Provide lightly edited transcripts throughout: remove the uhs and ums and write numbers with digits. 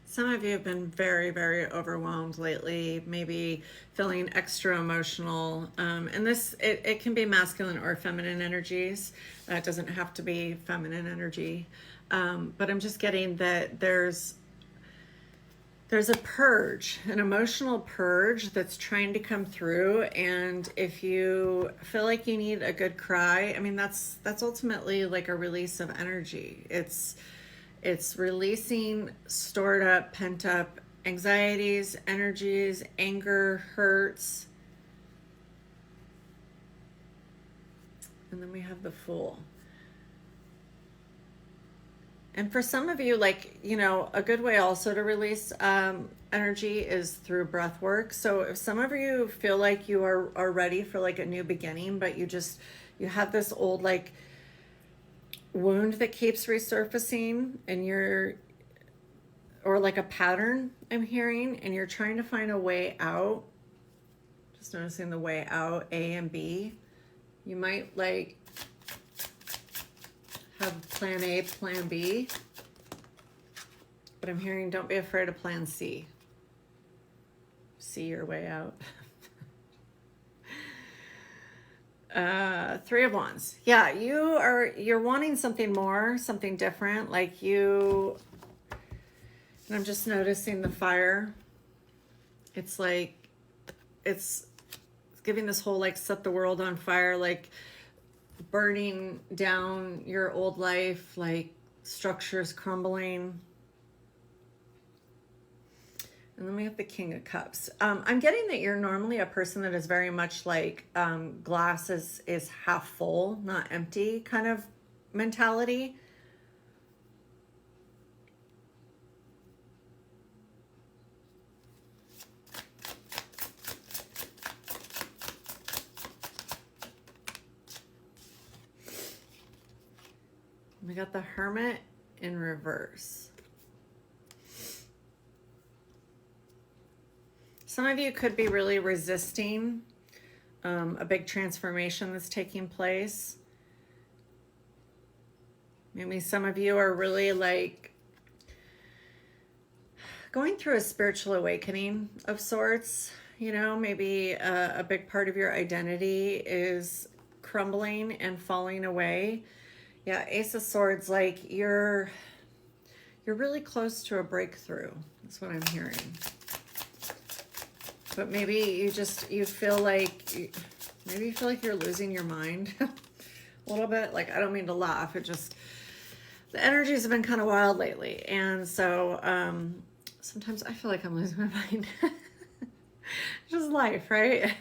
Some of you have been very, very overwhelmed lately, maybe feeling extra emotional. And it can be masculine or feminine energies. It doesn't have to be feminine energy. But I'm just getting that there's a purge, an emotional purge that's trying to come through. And if you feel like you need a good cry, I mean, that's ultimately like a release of energy. It's releasing stored up, pent up anxieties, energies, anger, hurts. And then we have the Fool. And for some of you, like, a good way also to release energy is through breath work. So if some of you feel like you are ready for like a new beginning, but you have this old like wound that keeps resurfacing and or like a pattern I'm hearing, and you're trying to find a way out. Just noticing the way out, A and B. You might like have plan A, plan B, but I'm hearing don't be afraid of plan C. See your way out. Three of Wands. Yeah, you're wanting something more, something different. And I'm just noticing the fire. It's like, it's giving this whole like set the world on fire, like burning down your old life, like structures crumbling. And then we have the King of Cups. I'm getting that you're normally a person that is very much like glass is half full, not empty kind of mentality. We got the Hermit in reverse. Some of you could be really resisting a big transformation that's taking place. Maybe some of you are really like going through a spiritual awakening of sorts. Maybe a big part of your identity is crumbling and falling away. Yeah, Ace of Swords, like you're really close to a breakthrough. That's what I'm hearing. But maybe you feel like you're losing your mind a little bit. Like, I don't mean to laugh. The energies have been kind of wild lately. And so sometimes I feel like I'm losing my mind. Just life, right?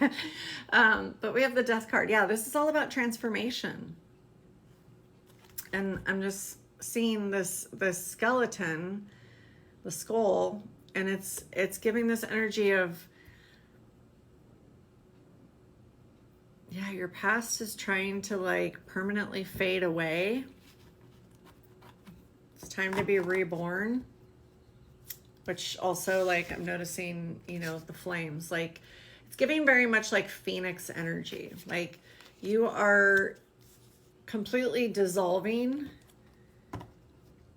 But we have the Death card. Yeah, this is all about transformation. And I'm just seeing this skeleton, the skull, and it's giving this energy of, yeah, your past is trying to like permanently fade away. It's time to be reborn. Which also, like, I'm noticing, the flames, like it's giving very much like Phoenix energy. Like you are completely dissolving.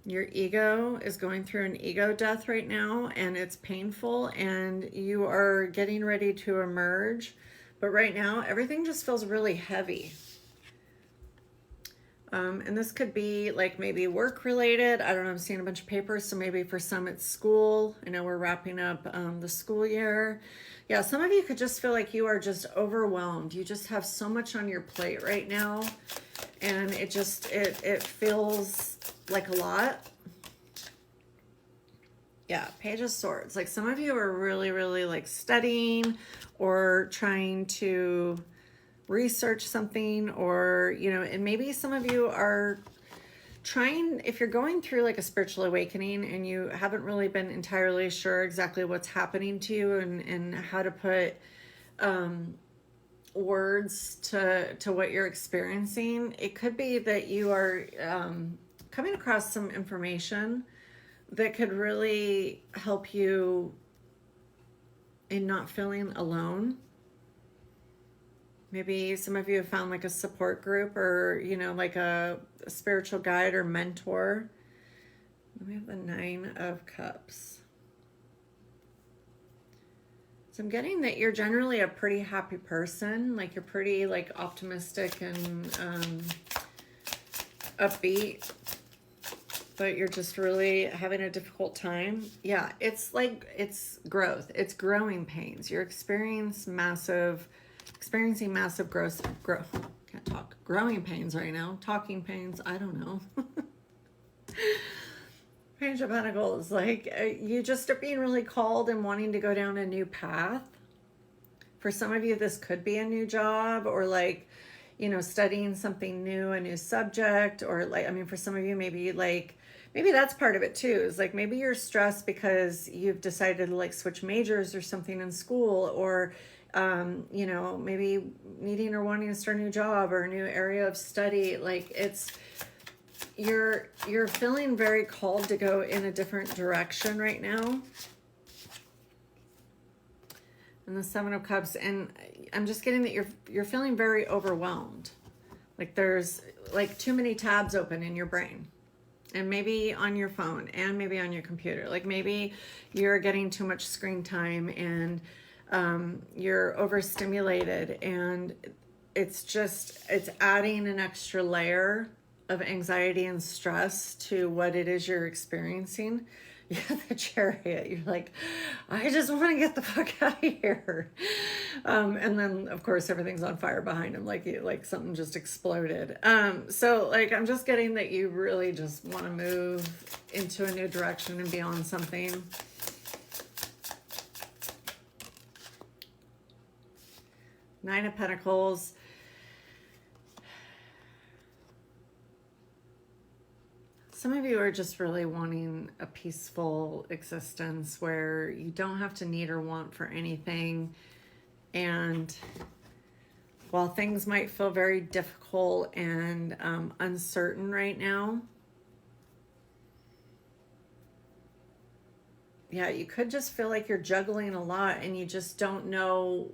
Your ego is going through an ego death right now, and it's painful, and you are getting ready to emerge. But right now, everything just feels really heavy. And this could be like maybe work related. I don't know, I'm seeing a bunch of papers. So maybe for some it's school. I know we're wrapping up the school year. Yeah, some of you could just feel like you are just overwhelmed. You just have so much on your plate right now. And it feels like a lot. Yeah, Page of Swords. Like some of you are really, really like studying or trying to research something, or and maybe some of you are trying, if you're going through like a spiritual awakening and you haven't really been entirely sure exactly what's happening to you and how to put words to what you're experiencing. It could be that you are coming across some information that could really help you in not feeling alone. Maybe some of you have found like a support group, or like a spiritual guide or mentor. We have the Nine of Cups. So I'm getting that you're generally a pretty happy person. Like you're pretty like optimistic and upbeat, but you're just really having a difficult time. Yeah, it's like it's growth. It's growing pains. You're experiencing massive growth. Can't talk. Growing pains right now. Talking pains. I don't know. Page of Pentacles, like you just are being really called and wanting to go down a new path. For some of you, this could be a new job or like, you know, studying something new, a new subject, or like, I mean, for some of you, maybe that's part of it too. Is like maybe you're stressed because you've decided to like switch majors or something in school, or you know, maybe needing or wanting to start a new job or a new area of study. Like you're feeling very called to go in a different direction right now. And the Seven of Cups, and I'm just getting that you're feeling very overwhelmed. Like there's like too many tabs open in your brain. And maybe on your phone and maybe on your computer. Like maybe you're getting too much screen time and you're overstimulated, and it's adding an extra layer of anxiety and stress to what it is you're experiencing. Yeah, the Chariot. You're like, I just want to get the fuck out of here. And then of course everything's on fire behind him, like something just exploded. So like I'm just getting that you really just want to move into a new direction and be on something. Nine of Pentacles. Some of you are just really wanting a peaceful existence where you don't have to need or want for anything. And while things might feel very difficult and uncertain right now, yeah, you could just feel like you're juggling a lot and you just don't know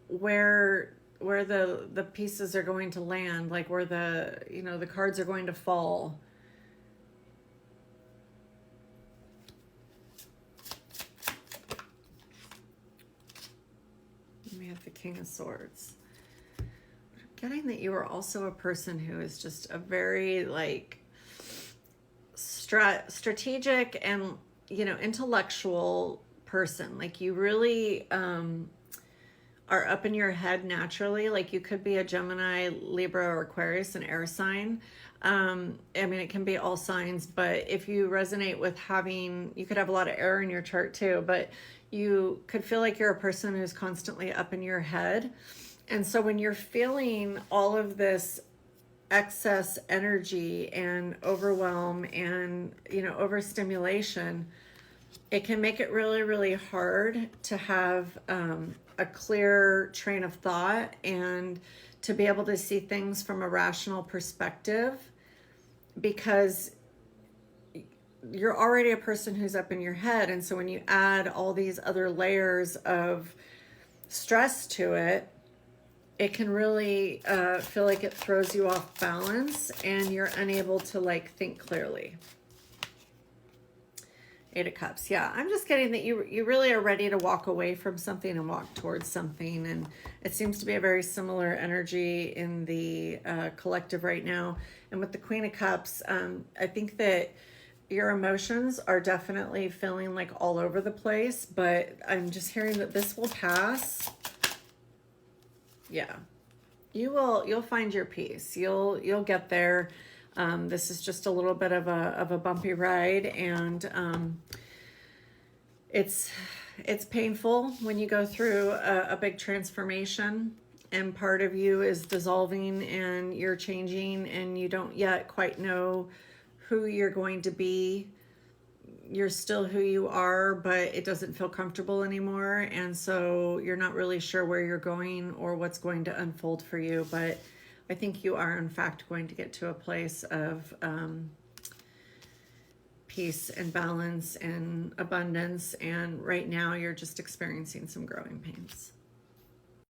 where the pieces are going to land, like where the cards are going to fall. We have the King of Swords. I'm getting that you are also a person who is just a very like strategic and intellectual person. Like you really are up in your head naturally. Like you could be a Gemini, Libra, or Aquarius, an air sign. I mean, it can be all signs, but if you resonate with you could have a lot of air in your chart too, but you could feel like you're a person who's constantly up in your head. And so when you're feeling all of this excess energy and overwhelm and, overstimulation, it can make it really, really hard to have a clear train of thought and to be able to see things from a rational perspective, because you're already a person who's up in your head. And so when you add all these other layers of stress to it, it can really feel like it throws you off balance and you're unable to think clearly. Eight of Cups. Yeah, I'm just getting that you really are ready to walk away from something and walk towards something. And it seems to be a very similar energy in the collective right now. And with the Queen of Cups, I think that your emotions are definitely feeling like all over the place, but I'm just hearing that this will pass. Yeah, you'll find your peace. You'll get there. This is just a little bit of a bumpy ride, and it's painful when you go through a big transformation, and part of you is dissolving and you're changing and you don't yet quite know who you're going to be. You're still who you are, but it doesn't feel comfortable anymore, and so you're not really sure where you're going or what's going to unfold for you. But I think you are in fact going to get to a place of peace and balance and abundance, and right now you're just experiencing some growing pains.